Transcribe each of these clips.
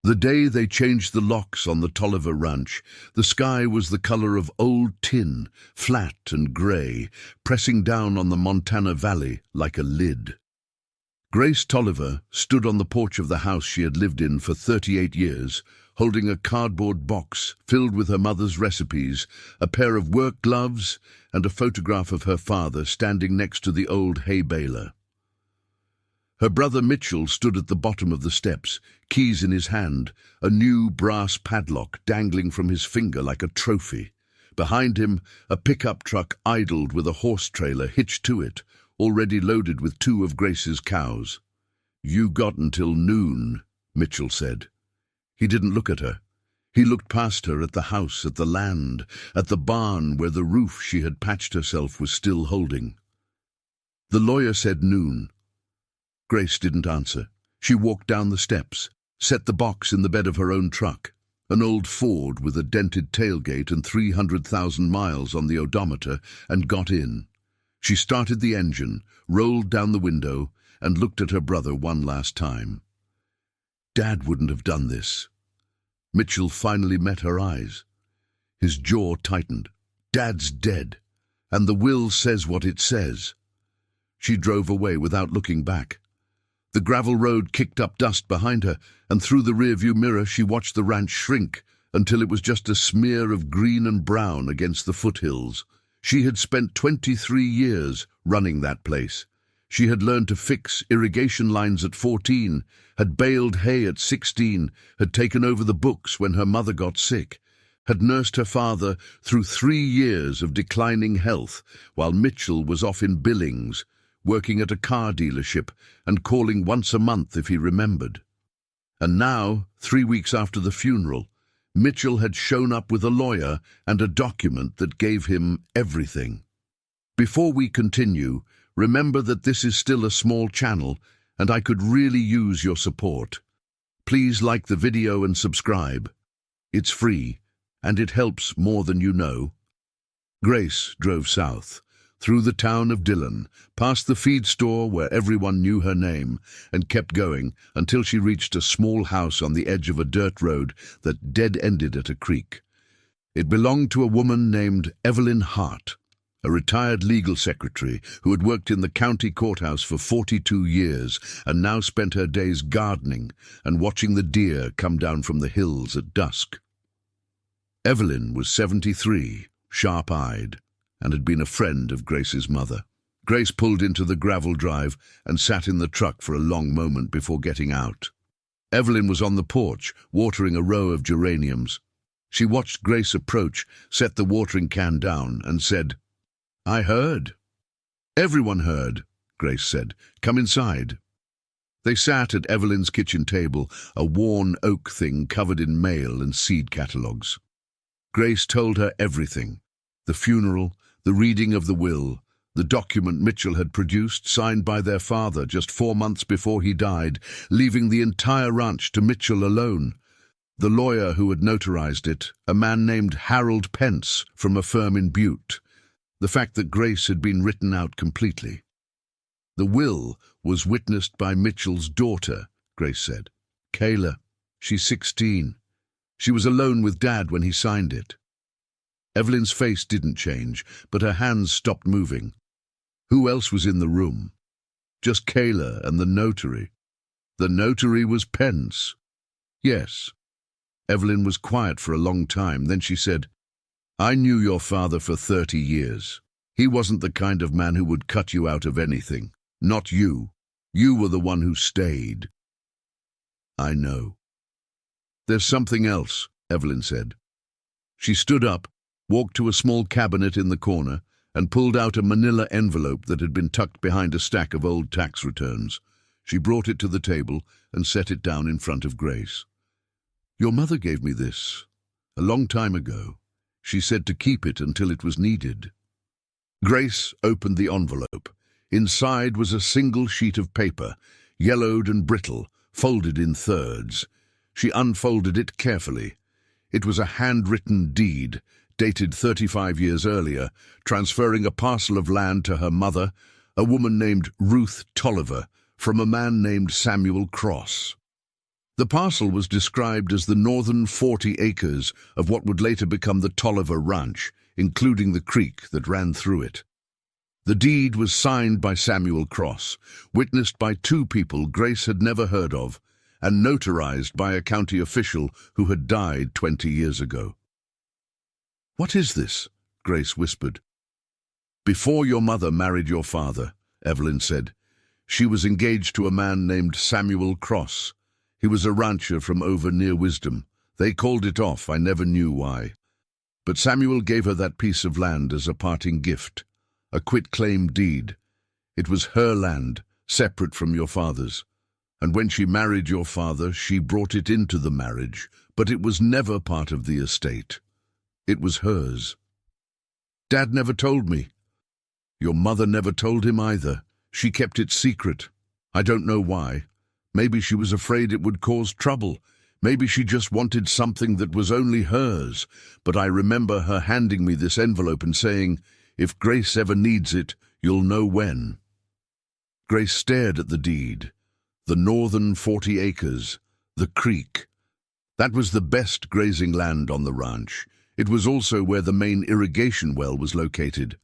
The day they changed the locks on the Tolliver ranch, the sky was the color of old tin, flat and gray, pressing down on the Montana Valley like a lid. Grace Tolliver stood on the porch of the house she had lived in for 38 years, holding a cardboard box filled with her mother's recipes, a pair of work gloves, and a photograph of her father standing next to the old hay baler. Her brother Mitchell stood at the bottom of the steps, keys in his hand, a new brass padlock dangling from his finger like a trophy. Behind him, a pickup truck idled with a horse trailer hitched to it, already loaded with 2 of Grace's cows. "You got until noon," Mitchell said. He didn't look at her. He looked past her at the house, at the land, at the barn where the roof she had patched herself was still holding. The lawyer said noon. Grace didn't answer. She walked down the steps, set the box in the bed of her own truck, an old Ford with a dented tailgate and 300,000 miles on the odometer, and got in. She started the engine, rolled down the window, and looked at her brother one last time. Dad wouldn't have done this. Mitchell finally met her eyes. His jaw tightened. Dad's dead, and the will says what it says. She drove away without looking back. The gravel road kicked up dust behind her, and through the rearview mirror she watched the ranch shrink until it was just a smear of green and brown against the foothills. She had spent 23 years running that place. She had learned to fix irrigation lines at 14, had baled hay at 16, had taken over the books when her mother got sick, had nursed her father through 3 years of declining health while Mitchell was off in Billings, working at a car dealership and calling once a month if he remembered. And now, 3 weeks after the funeral, Mitchell had shown up with a lawyer and a document that gave him everything. Before we continue, remember that this is still a small channel and I could really use your support. Please like the video and subscribe. It's free, and it helps more than you know. Grace drove south, through the town of Dillon, past the feed store where everyone knew her name, and kept going until she reached a small house on the edge of a dirt road that dead-ended at a creek. It belonged to a woman named Evelyn Hart, a retired legal secretary who had worked in the county courthouse for 42 years and now spent her days gardening and watching the deer come down from the hills at dusk. Evelyn was 73, sharp-eyed, and had been a friend of Grace's mother. Grace pulled into the gravel drive and sat in the truck for a long moment before getting out. Evelyn was on the porch, watering a row of geraniums. She watched Grace approach, set the watering can down, and said, "I heard." "Everyone heard," Grace said. "Come inside." They sat at Evelyn's kitchen table, a worn oak thing covered in mail and seed catalogues. Grace told her everything: the funeral, the reading of the will, the document Mitchell had produced, signed by their father just 4 months before he died, leaving the entire ranch to Mitchell alone. The lawyer who had notarized it, a man named Harold Pence from a firm in Butte. The fact that Grace had been written out completely. The will was witnessed by Mitchell's daughter, Grace said. Kayla. She's 16. She was alone with Dad when he signed it. Evelyn's face didn't change, but her hands stopped moving. Who else was in the room? Just Kayla and the notary. The notary was Pence. Yes. Evelyn was quiet for a long time, then she said, "I knew your father for 30 years. He wasn't the kind of man who would cut you out of anything. Not you. You were the one who stayed." "I know." "There's something else," Evelyn said. She stood up, walked to a small cabinet in the corner, and pulled out a manila envelope that had been tucked behind a stack of old tax returns. She brought it to the table and set it down in front of Grace. "Your mother gave me this a long time ago. She said to keep it until it was needed." Grace opened the envelope. Inside was a single sheet of paper, yellowed and brittle, folded in thirds. She unfolded it carefully. It was a handwritten deed, dated 35 years earlier, transferring a parcel of land to her mother, a woman named Ruth Tolliver, from a man named Samuel Cross. The parcel was described as the northern 40 acres of what would later become the Tolliver Ranch, including the creek that ran through it. The deed was signed by Samuel Cross, witnessed by two people Grace had never heard of, and notarized by a county official who had died 20 years ago. "What is this?" Grace whispered. "Before your mother married your father," Evelyn said, "she was engaged to a man named Samuel Cross. He was a rancher from over near Wisdom. They called it off, I never knew why. But Samuel gave her that piece of land as a parting gift, a quit-claim deed. It was her land, separate from your father's. And when she married your father, she brought it into the marriage, but it was never part of the estate. It was hers. Dad never told me. Your mother never told him either. She kept it secret. I don't know why. Maybe she was afraid it would cause trouble. Maybe she just wanted something that was only hers. But I remember her handing me this envelope and saying, 'If Grace ever needs it, you'll know when.'" Grace stared at the deed. The northern 40 acres, the creek. That was the best grazing land on the ranch. It was also where the main irrigation well was located.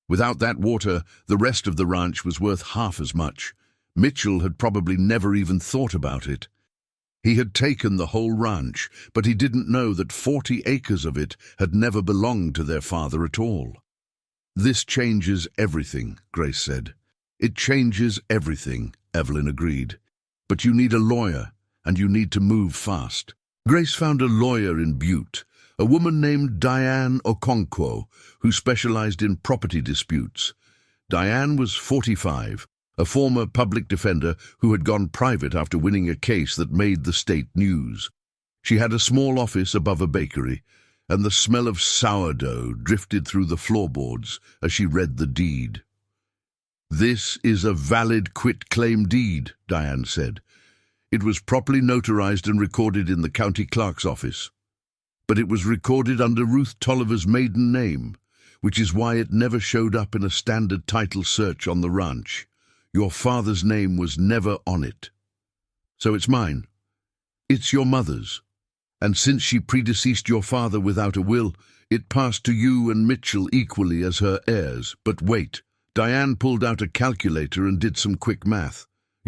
Without that water, the rest of the ranch was worth half as much. Mitchell had probably never even thought about it. He had taken the whole ranch, but he didn't know that 40 acres of it had never belonged to their father at all. "This changes everything," Grace said. "It changes everything," Evelyn agreed. "But you need a lawyer, and you need to move fast." Grace found a lawyer in Butte, a woman named Diane Okonkwo, who specialized in property disputes. Diane was 45, a former public defender who had gone private after winning a case that made the state news. She had a small office above a bakery, and the smell of sourdough drifted through the floorboards as she read the deed. "This is a valid quit-claim deed," Diane said. "It was properly notarized and recorded in the county clerk's office. But it was recorded under Ruth Tolliver's maiden name, which is why it never showed up in a standard title search on the ranch. Your father's name was never on it. So it's mine. It's your mother's. And since she predeceased your father without a will, it passed to you and Mitchell equally as her heirs. But wait." Diane pulled out a calculator and did some quick math.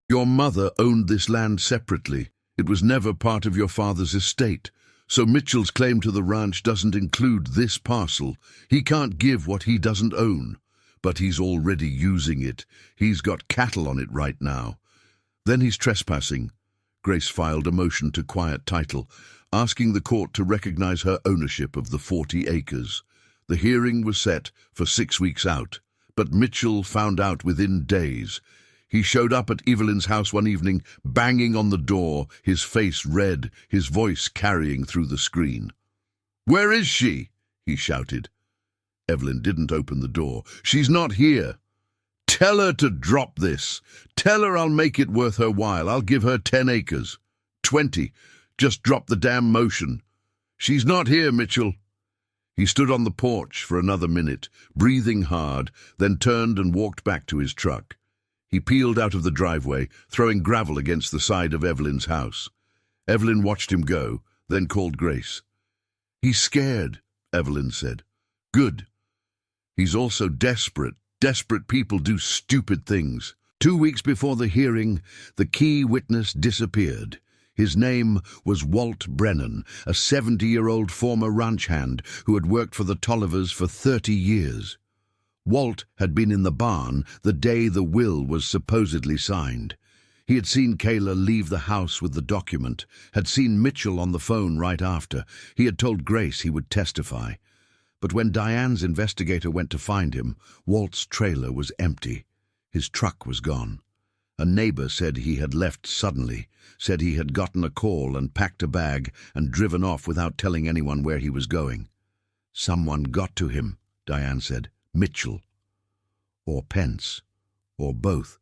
"Your mother owned this land separately. It was never part of your father's estate. So Mitchell's claim to the ranch doesn't include this parcel. He can't give what he doesn't own. But he's already using it. He's got cattle on it right now. Then he's trespassing." Grace filed a motion to quiet title, asking the court to recognize her ownership of the 40 acres. The hearing was set for 6 weeks out, but Mitchell found out within days. He showed up at Evelyn's house one evening, banging on the door, his face red, his voice carrying through the screen. "Where is she?" he shouted. Evelyn didn't open the door. "She's not here." "Tell her to drop this. Tell her I'll make it worth her while. I'll give her 10 acres. 20. Just drop the damn motion." "She's not here, Mitchell." He stood on the porch for another minute, breathing hard, then turned and walked back to his truck. He peeled out of the driveway, throwing gravel against the side of Evelyn's house. Evelyn watched him go, then called Grace. "He's scared," Evelyn said. "Good. He's also desperate. Desperate people do stupid things." 2 weeks before the hearing, the key witness disappeared. His name was Walt Brennan, a 70-year-old former ranch hand who had worked for the Tollivers for 30 years. Walt had been in the barn the day the will was supposedly signed. He had seen Kayla leave the house with the document, had seen Mitchell on the phone right after. He had told Grace he would testify. But when Diane's investigator went to find him, Walt's trailer was empty. His truck was gone. A neighbor said he had left suddenly, said he had gotten a call and packed a bag and driven off without telling anyone where he was going. "Someone got to him," Diane said. "Mitchell. Or Pence. Or both."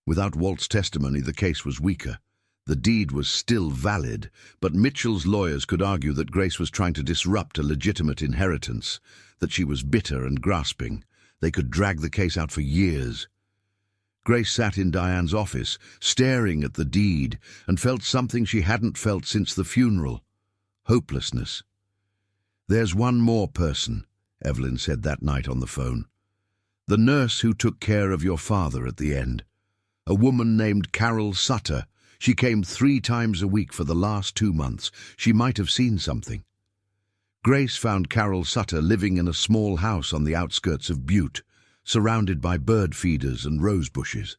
Without Walt's testimony, the case was weaker. The deed was still valid, but Mitchell's lawyers could argue that Grace was trying to disrupt a legitimate inheritance, that she was bitter and grasping. They could drag the case out for years. Grace sat in Diane's office, staring at the deed, and felt something she hadn't felt since the funeral: hopelessness. "There's one more person," Evelyn said that night on the phone. "The nurse who took care of your father at the end. A woman named Carol Sutter. She came 3 times a week for the last 2 months. She might have seen something." Grace found Carol Sutter living in a small house on the outskirts of Butte, surrounded by bird feeders and rose bushes.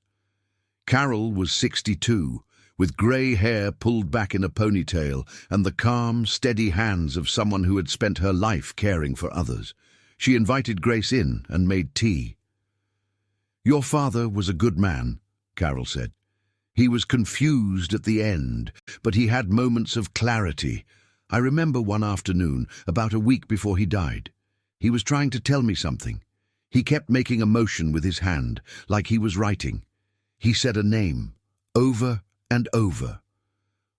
Carol was 62, with grey hair pulled back in a ponytail and the calm, steady hands of someone who had spent her life caring for others. She invited Grace in and made tea. "Your father was a good man," Carol said. "He was confused at the end, but he had moments of clarity. I remember one afternoon, about a week before he died. He was trying to tell me something. He kept making a motion with his hand, like he was writing. He said a name, over and over."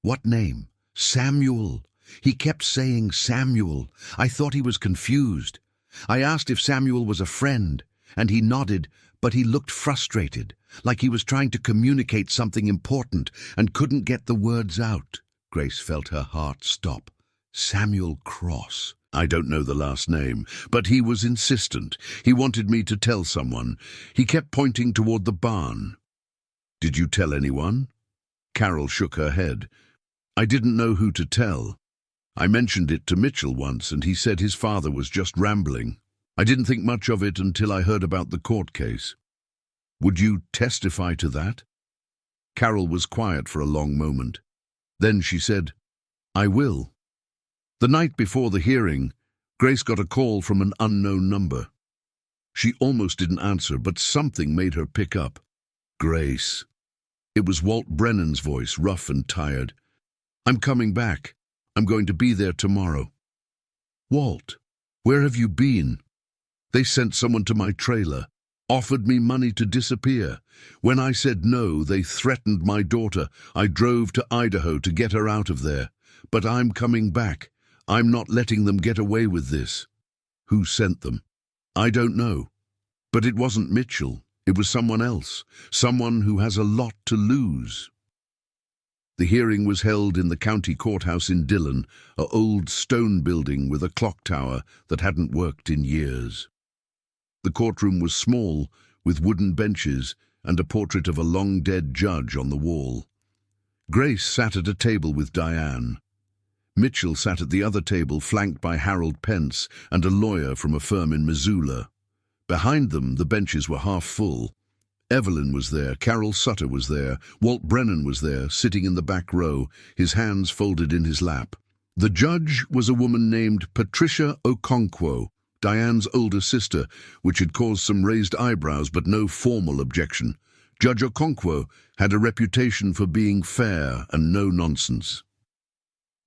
"What name?" "Samuel. He kept saying Samuel. I thought he was confused. I asked if Samuel was a friend, and he nodded, but he looked frustrated, like he was trying to communicate something important and couldn't get the words out." Grace felt her heart stop. Samuel Cross. I don't know the last name, but he was insistent. He wanted me to tell someone. He kept pointing toward the barn. "Did you tell anyone?" Carol shook her head. "I didn't know who to tell. I mentioned it to Mitchell once, and he said his father was just rambling. I didn't think much of it until I heard about the court case." "Would you testify to that?" Carol was quiet for a long moment. Then she said, "I will." The night before the hearing, Grace got a call from an unknown number. She almost didn't answer, but something made her pick up. "Grace." It was Walt Brennan's voice, rough and tired. "I'm coming back. I'm going to be there tomorrow." "Walt, where have you been?" "They sent someone to my trailer, offered me money to disappear. When I said no, they threatened my daughter. I drove to Idaho to get her out of there. But I'm coming back. I'm not letting them get away with this." "Who sent them?" "I don't know. But it wasn't Mitchell. It was someone else. Someone who has a lot to lose." The hearing was held in the county courthouse in Dillon, an old stone building with a clock tower that hadn't worked in years. The courtroom was small, with wooden benches and a portrait of a long-dead judge on the wall. Grace sat at a table with Diane. Mitchell sat at the other table, flanked by Harold Pence and a lawyer from a firm in Missoula. Behind them, the benches were half full. Evelyn was there, Carol Sutter was there, Walt Brennan was there, sitting in the back row, his hands folded in his lap. The judge was a woman named Patricia Okonkwo, Diane's older sister, which had caused some raised eyebrows but no formal objection. Judge Okonkwo had a reputation for being fair and no nonsense.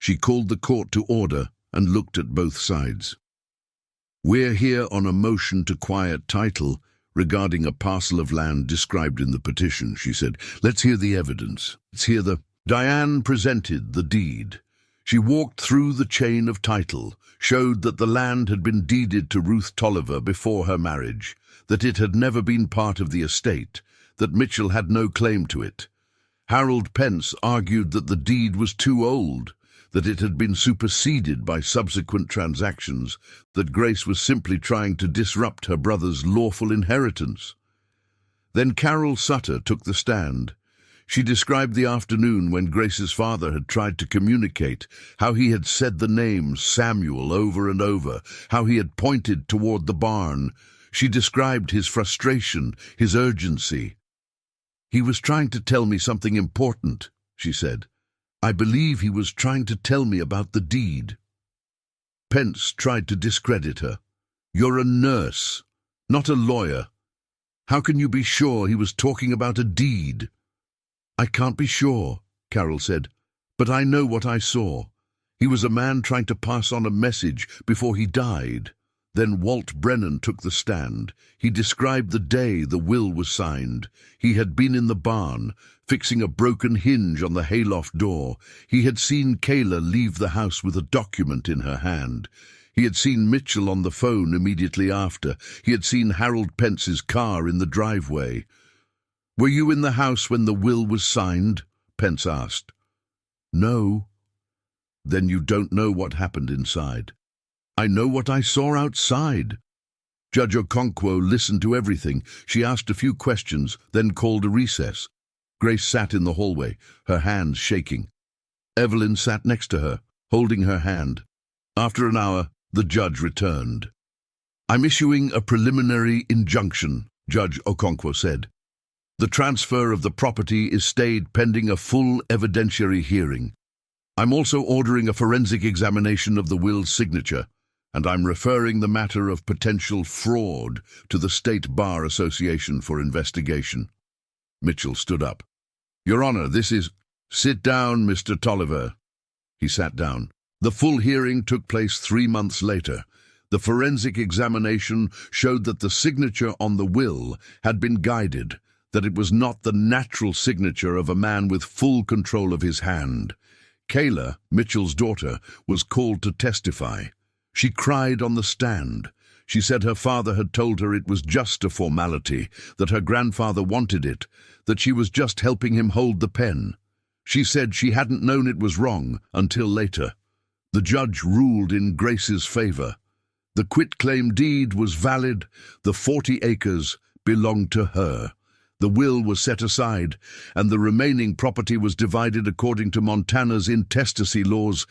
She called the court to order and looked at both sides. "We're here on a motion to quiet title regarding a parcel of land described in the petition," she said. "Let's hear the evidence. Let's hear the—" Diane presented the deed. She walked through the chain of title, showed that the land had been deeded to Ruth Tolliver before her marriage, that it had never been part of the estate, that Mitchell had no claim to it. Harold Pence argued that the deed was too old, that it had been superseded by subsequent transactions, that Grace was simply trying to disrupt her brother's lawful inheritance. Then Carol Sutter took the stand. She described the afternoon when Grace's father had tried to communicate, how he had said the name Samuel over and over, how he had pointed toward the barn. She described his frustration, his urgency. "He was trying to tell me something important," she said. "I believe he was trying to tell me about the deed." Pence tried to discredit her. "You're a nurse, not a lawyer. How can you be sure he was talking about a deed?" "I can't be sure," Carol said, "but I know what I saw. He was a man trying to pass on a message before he died." Then Walt Brennan took the stand. He described the day the will was signed. He had been in the barn, fixing a broken hinge on the hayloft door. He had seen Kayla leave the house with a document in her hand. He had seen Mitchell on the phone immediately after. He had seen Harold Pence's car in the driveway. "Were you in the house when the will was signed?" Pence asked. "No." "Then you don't know what happened inside." "I know what I saw outside." Judge Okonkwo listened to everything. She asked a few questions, then called a recess. Grace sat in the hallway, her hands shaking. Evelyn sat next to her, holding her hand. After an hour, the judge returned. "I'm issuing a preliminary injunction," Judge Okonkwo said. "The transfer of the property is stayed pending a full evidentiary hearing. I'm also ordering a forensic examination of the will's signature, and I'm referring the matter of potential fraud to the State Bar Association for investigation." Mitchell stood up. "Your Honor, this is—" "Sit down, Mr. Tolliver." He sat down. The full hearing took place 3 months later. The forensic examination showed that the signature on the will had been guided, that it was not the natural signature of a man with full control of his hand. Kayla, Mitchell's daughter, was called to testify. She cried on the stand. She said her father had told her it was just a formality, that her grandfather wanted it, that she was just helping him hold the pen. She said she hadn't known it was wrong until later. The judge ruled in Grace's favor. The quitclaim deed was valid. The 40 acres belonged to her. The will was set aside, and the remaining property was divided according to Montana's intestacy laws,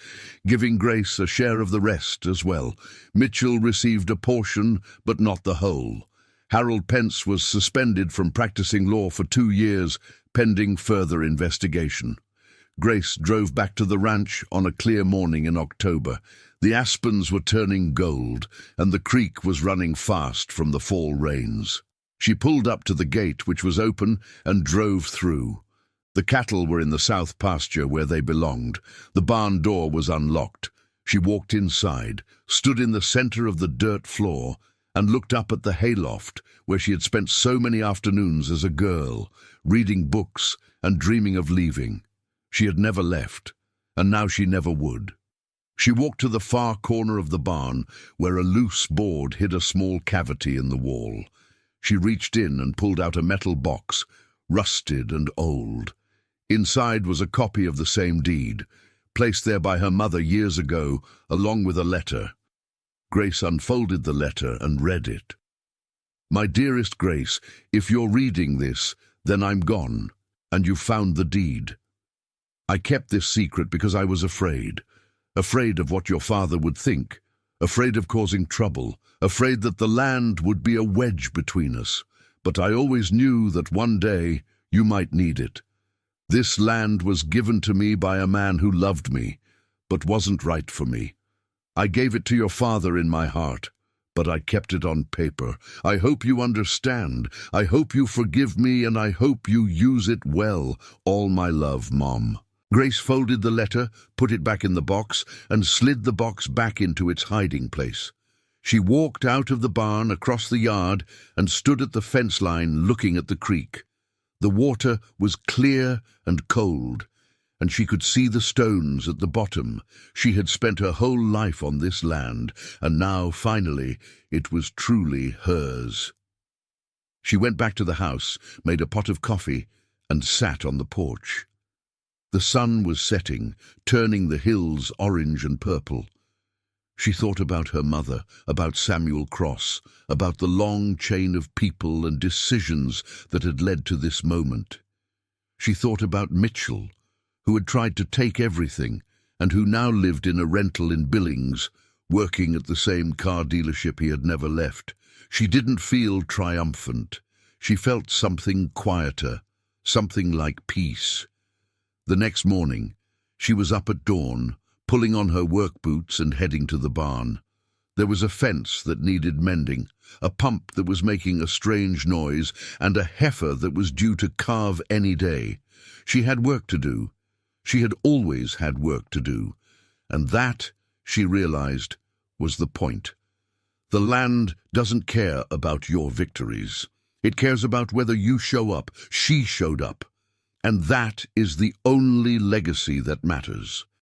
giving Grace a share of the rest as well. Mitchell received a portion, but not the whole. Harold Pence was suspended from practicing law for 2 years, pending further investigation. Grace drove back to the ranch on a clear morning in October. The aspens were turning gold, and the creek was running fast from the fall rains. She pulled up to the gate, which was open, and drove through. The cattle were in the south pasture where they belonged. The barn door was unlocked. She walked inside, stood in the center of the dirt floor, and looked up at the hayloft where she had spent so many afternoons as a girl, reading books and dreaming of leaving. She had never left, and now she never would. She walked to the far corner of the barn, where a loose board hid a small cavity in the wall. She reached in and pulled out a metal box, rusted and old. Inside was a copy of the same deed, placed there by her mother years ago, along with a letter. Grace unfolded the letter and read it. "My dearest Grace, if you're reading this, then I'm gone, and you've found the deed. I kept this secret because I was afraid of what your father would think, afraid of causing trouble, afraid that the land would be a wedge between us. But I always knew that one day you might need it. This land was given to me by a man who loved me, but wasn't right for me. I gave it to your father in my heart, but I kept it on paper. I hope you understand. I hope you forgive me, and I hope you use it well. All my love, Mom." Grace folded the letter, put it back in the box, and slid the box back into its hiding place. She walked out of the barn across the yard and stood at the fence line looking at the creek. The water was clear and cold, and she could see the stones at the bottom. She had spent her whole life on this land, and now, finally, it was truly hers. She went back to the house, made a pot of coffee, and sat on the porch. The sun was setting, turning the hills orange and purple. She thought about her mother, about Samuel Cross, about the long chain of people and decisions that had led to this moment. She thought about Mitchell, who had tried to take everything and who now lived in a rental in Billings, working at the same car dealership he had never left. She didn't feel triumphant. She felt something quieter, something like peace. The next morning, she was up at dawn, pulling on her work boots and heading to the barn. There was a fence that needed mending, a pump that was making a strange noise, and a heifer that was due to calve any day. She had work to do. She had always had work to do. And that, she realized, was the point. The land doesn't care about your victories. It cares about whether you show up. She showed up. And that is the only legacy that matters.